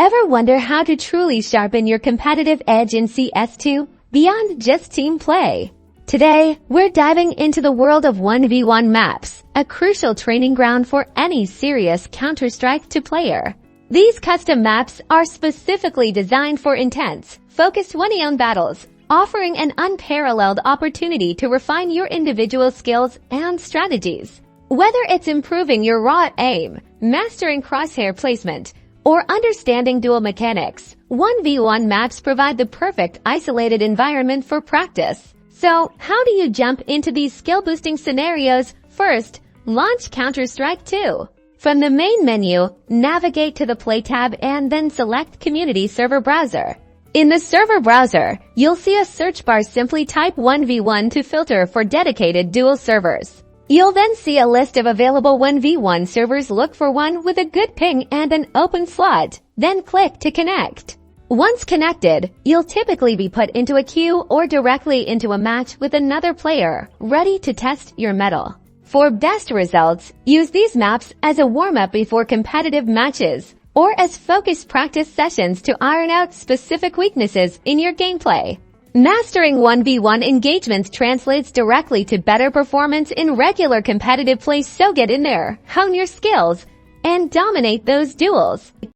Ever wonder how to truly sharpen your competitive edge in CS2 beyond just team play? Today, we're diving into the world of 1v1 maps, a crucial training ground for any serious Counter-Strike 2 player. These custom maps are specifically designed for intense, focused 1v1 battles, offering an unparalleled opportunity to refine your individual skills and strategies. Whether it's improving your raw aim, mastering crosshair placement, or understanding duel mechanics, 1v1 maps provide the perfect isolated environment for practice. So, how do you jump into these skill-boosting scenarios? First, launch Counter-Strike 2. From the main menu, navigate to the Play tab and then select Community Server Browser. In the server browser, you'll see a search bar. Simply type 1v1 to filter for dedicated duel servers. You'll then see a list of available 1v1 servers. Look for one with a good ping and an open slot. Then click to connect. Once connected, you'll typically be put into a queue or directly into a match with another player, ready to test your mettle. For best results, use these maps as a warm-up before competitive matches, or as focused practice sessions to iron out specific weaknesses in your gameplay. Mastering 1v1 engagements translates directly to better performance in regular competitive play, so get in there, hone your skills, and dominate those duels.